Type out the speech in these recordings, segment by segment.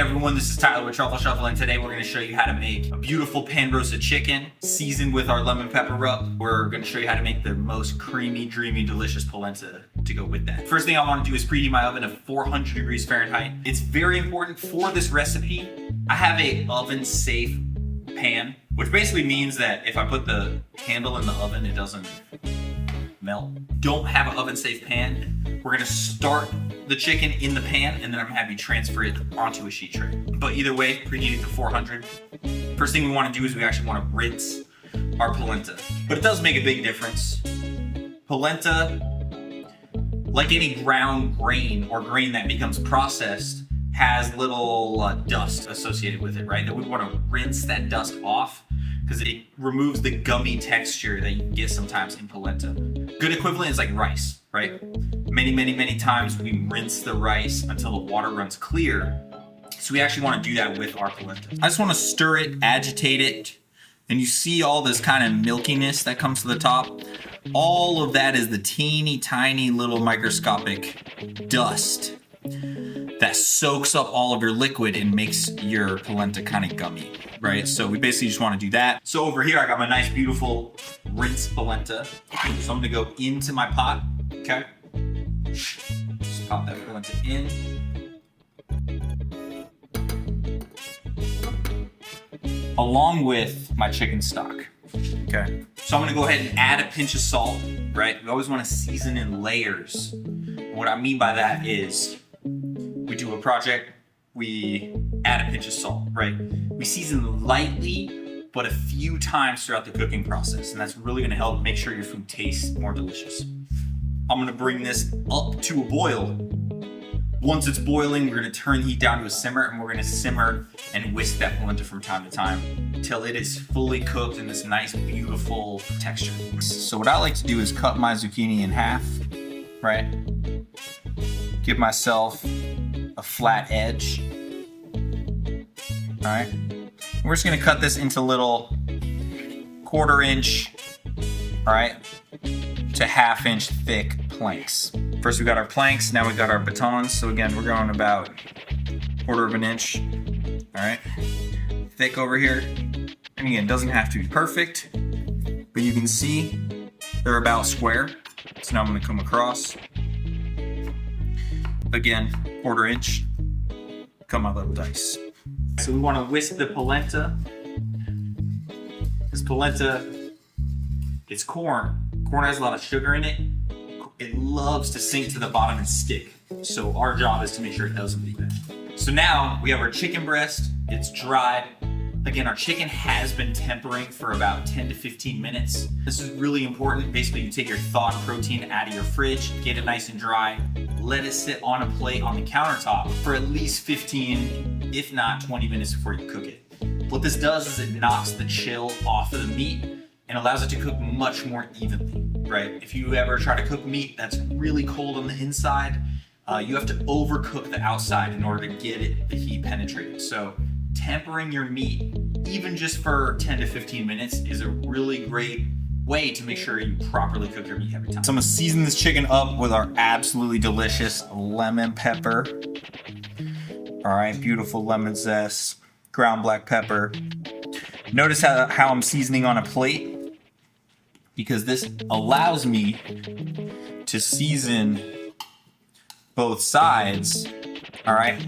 everyone, this is Tyler with Truffle Shuffle, and today we're going to show you how to make a beautiful pan-roasted chicken seasoned with our lemon pepper rub. We're going to show you how to make the most creamy, dreamy, delicious polenta to go with that. First thing I want to do is preheat my oven to 400 degrees Fahrenheit. It's very important for this recipe. I have a oven-safe pan, which basically means that if I put the handle in the oven, it doesn't melt. Don't have an oven-safe pan. We're going to start the chicken in the pan, and then I'm gonna have you transfer it onto a sheet tray. But either way, preheat it to 400. First thing we want to do is we actually want to rinse our polenta. But it does make a big difference. Polenta, like any ground grain or grain that becomes processed, has little dust associated with it, right? That we want to rinse that dust off because it removes the gummy texture that you can get sometimes in polenta. Good equivalent is like rice, right? Many times we rinse the rice until the water runs clear. So we actually want to do that with our polenta. I just want to stir it, agitate it, and you see all this kind of milkiness that comes to the top. All of that is the teeny tiny little microscopic dust that soaks up all of your liquid and makes your polenta kind of gummy, right? So we basically just want to do that. So over here I got my nice beautiful rinsed polenta. So I'm gonna go into my pot, okay? Just pop that polenta in. Along with my chicken stock, okay? So I'm gonna go ahead and add a pinch of salt, right? We always wanna season in layers. And what I mean by that is, we do a project, we add a pinch of salt, right? We season lightly, but a few times throughout the cooking process, and that's really gonna help make sure your food tastes more delicious. I'm gonna bring this up to a boil. Once it's boiling, we're gonna turn the heat down to a simmer, and we're gonna simmer and whisk that polenta from time to time until it is fully cooked in this nice, beautiful texture. So what I like to do is cut my zucchini in half, right? Give myself a flat edge. All right. We're just gonna cut this into little 1/4 inch, all right, to 1/2 inch thick planks. First we got our planks, now we got our batons. So again, we're going about 1/4 inch, all right, thick over here. And again, it doesn't have to be perfect, but you can see they're about square. So now I'm gonna come across. Again, 1/4 inch, cut my little dice. So we want to whisk the polenta. This polenta, it's corn. Corn has a lot of sugar in it. It loves to sink to the bottom and stick. So our job is to make sure it doesn't do that. So now we have our chicken breast. It's dried. Again, our chicken has been tempering for about 10 to 15 minutes. This is really important. Basically, you take your thawed protein out of your fridge, get it nice and dry, let it sit on a plate on the countertop for at least 15, if not 20 minutes before you cook it. What this does is it knocks the chill off of the meat and allows it to cook much more evenly, right? If you ever try to cook meat that's really cold on the inside, you have to overcook the outside in order to get it, the heat penetrated. So tempering your meat, even just for 10 to 15 minutes, is a really great way to make sure you properly cook your meat every time. So I'm gonna season this chicken up with our absolutely delicious lemon pepper. All right, beautiful lemon zest, ground black pepper. Notice how I'm seasoning on a plate, because this allows me to season both sides, all right?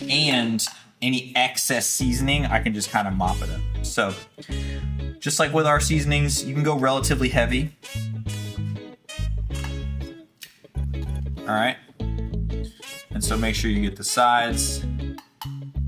And any excess seasoning, I can just kind of mop it up. So just like with our seasonings, you can go relatively heavy. All right. And so make sure you get the sides.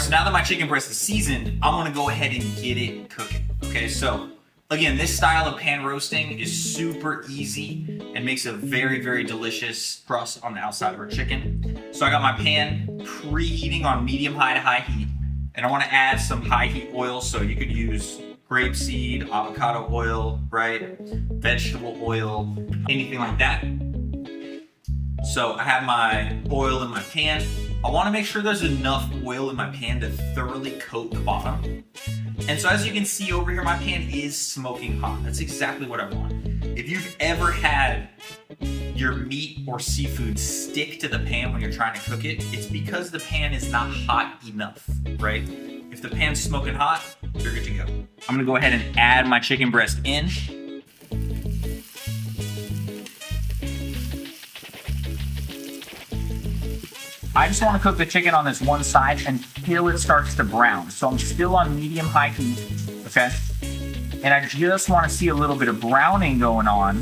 So now that my chicken breast is seasoned, I'm gonna go ahead and get it cooking. Okay, so again, this style of pan roasting is super easy and makes a very delicious crust on the outside of our chicken. So I got my pan preheating on medium-high to high heat, and I want to add some high heat oil. So you could use grapeseed, avocado oil, right? Vegetable oil, anything like that. So I have my oil in my pan. I want to make sure there's enough oil in my pan to thoroughly coat the bottom. And so as you can see over here, my pan is smoking hot. That's exactly what I want. If you've ever had your meat or seafood stick to the pan when you're trying to cook it, it's because the pan is not hot enough, right? If the pan's smoking hot, you're good to go. I'm gonna go ahead and add my chicken breast in. I just want to cook the chicken on this one side until it starts to brown. So I'm still on medium-high heat, okay? And I just want to see a little bit of browning going on,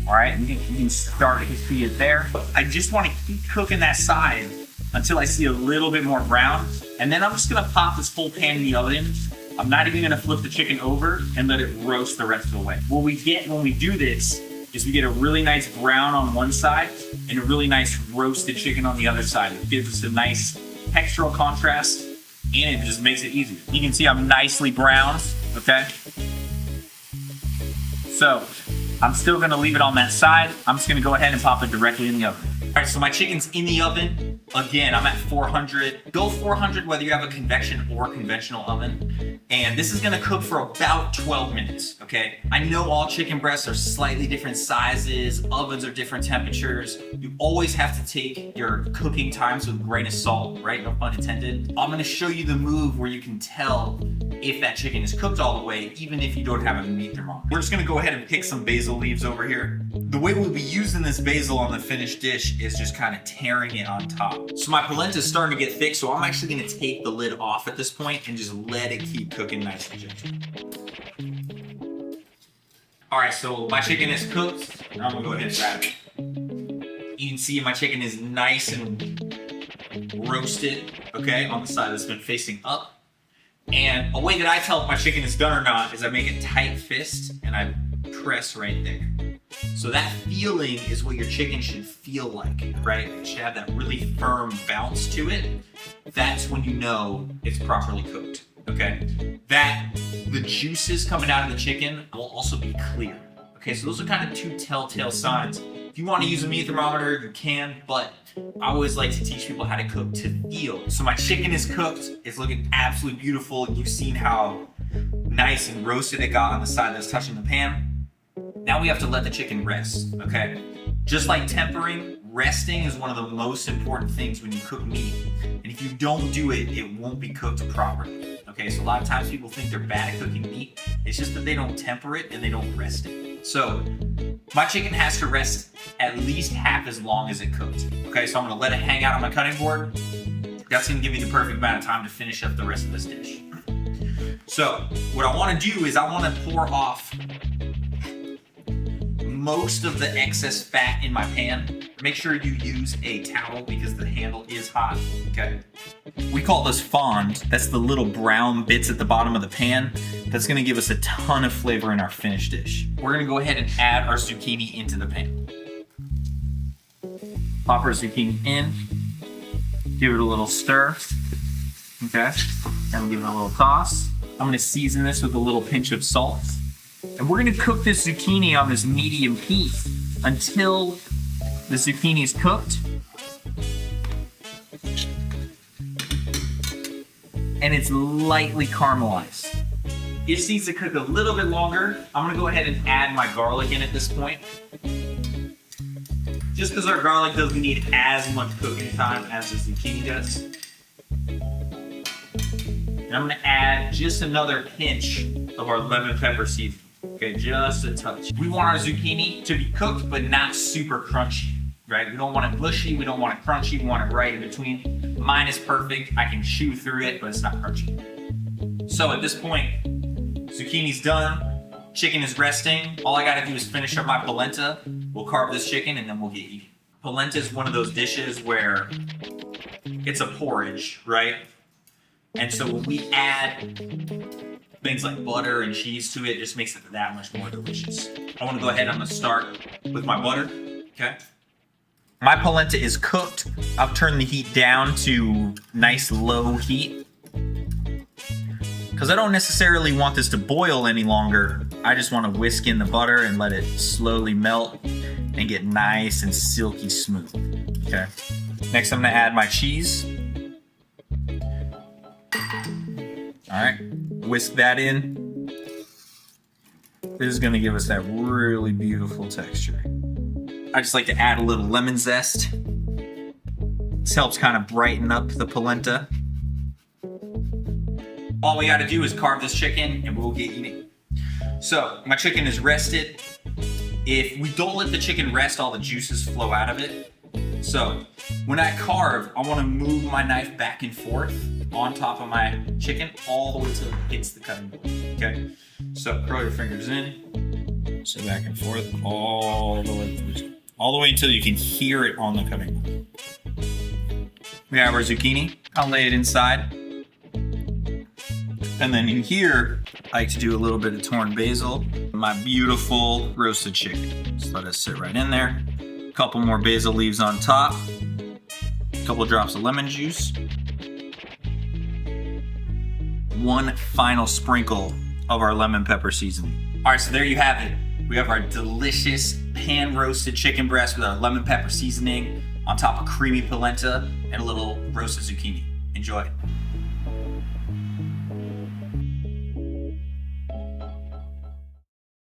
all right? You can start to see it there. I just want to keep cooking that side until I see a little bit more brown. And then I'm just going to pop this full pan in the oven. I'm not even going to flip the chicken over and let it roast the rest of the way. What we get when we do this is we get a really nice brown on one side and a really nice roasted chicken on the other side. It gives us a nice textural contrast and it just makes it easier. You can see I'm nicely browned, okay? So I'm still gonna leave it on that side. I'm just gonna go ahead and pop it directly in the oven. All right, so my chicken's in the oven. Again, I'm at 400. Go 400 whether you have a convection or conventional oven. And this is gonna cook for about 12 minutes, okay? I know all chicken breasts are slightly different sizes, ovens are different temperatures. You always have to take your cooking times with a grain of salt, right? No pun intended. I'm gonna show you the move where you can tell if that chicken is cooked all the way, even if you don't have a meat thermometer. We're just gonna go ahead and pick some basil leaves over here. The way we'll be using this basil on the finished dish is just kind of tearing it on top. So my polenta is starting to get thick, so I'm actually gonna take the lid off at this point and just let it keep cooking nice and gentle. All right, so my chicken is cooked. Now I'm gonna go ahead and grab it. You can see my chicken is nice and roasted, okay, on the side that's been facing up. And a way that I tell if my chicken is done or not is I make a tight fist and I press right there. So that feeling is what your chicken should feel like, right? It should have that really firm bounce to it. That's when you know it's properly cooked, okay? The juices coming out of the chicken will also be clear. Okay, so those are kind of two telltale signs. If you want to use a meat thermometer, you can, but I always like to teach people how to cook to feel. So my chicken is cooked. It's looking absolutely beautiful. You've seen how nice and roasted it got on the side that's touching the pan. Now we have to let the chicken rest, okay? Just like tempering, resting is one of the most important things when you cook meat. And if you don't do it, it won't be cooked properly. Okay, so a lot of times people think they're bad at cooking meat. It's just that they don't temper it and they don't rest it. So my chicken has to rest at least half as long as it cooked. Okay, so I'm gonna let it hang out on my cutting board. That's gonna give me the perfect amount of time to finish up the rest of this dish. So what I wanna do is I wanna pour off most of the excess fat in my pan. Make sure you use a towel because the handle is hot, okay? We call this fond. That's the little brown bits at the bottom of the pan. That's gonna give us a ton of flavor in our finished dish. We're gonna go ahead and add our zucchini into the pan. Pop our zucchini in, give it a little stir, okay? And we'll give it a little toss. I'm gonna season this with a little pinch of salt. And we're gonna cook this zucchini on this medium heat until the zucchini is cooked. And it's lightly caramelized. It just needs to cook a little bit longer. I'm gonna go ahead and add my garlic in at this point. Just because our garlic doesn't need as much cooking time as the zucchini does. And I'm gonna add just another pinch of our lemon pepper seasoning. Okay, just a touch. We want our zucchini to be cooked, but not super crunchy, right? We don't want it mushy, we don't want it crunchy, we want it right in between. Mine is perfect, I can chew through it, but it's not crunchy. So at this point, zucchini's done, chicken is resting. All I gotta do is finish up my polenta. We'll carve this chicken and then we'll get eating. Polenta is one of those dishes where it's a porridge, right? And so when we add things like butter and cheese to it, just makes it that much more delicious. I want to go ahead, I'm going to start with my butter, okay? My polenta is cooked. I've turned the heat down to nice low heat because I don't necessarily want this to boil any longer. I just want to whisk in the butter and let it slowly melt and get nice and silky smooth, okay? Next, I'm going to add my cheese. All right, whisk that in. This is gonna give us that really beautiful texture. I just like to add a little lemon zest. This helps kind of brighten up the polenta. All we gotta do is carve this chicken and we'll get eating. So my chicken is rested. If we don't let the chicken rest, all the juices flow out of it. So when I carve, I wanna move my knife back and forth on top of my chicken all the way till it hits the cutting board, okay? So curl your fingers in, so back and forth all the way until you can hear it on the cutting board. We have our zucchini. I'll lay it inside. And then in here, I like to do a little bit of torn basil. My beautiful roasted chicken. Just let it sit right in there. A couple more basil leaves on top. A couple drops of lemon juice. One final sprinkle of our lemon pepper seasoning. All right, so there you have it. We have our delicious pan roasted chicken breast with our lemon pepper seasoning on top of creamy polenta and a little roasted zucchini. Enjoy.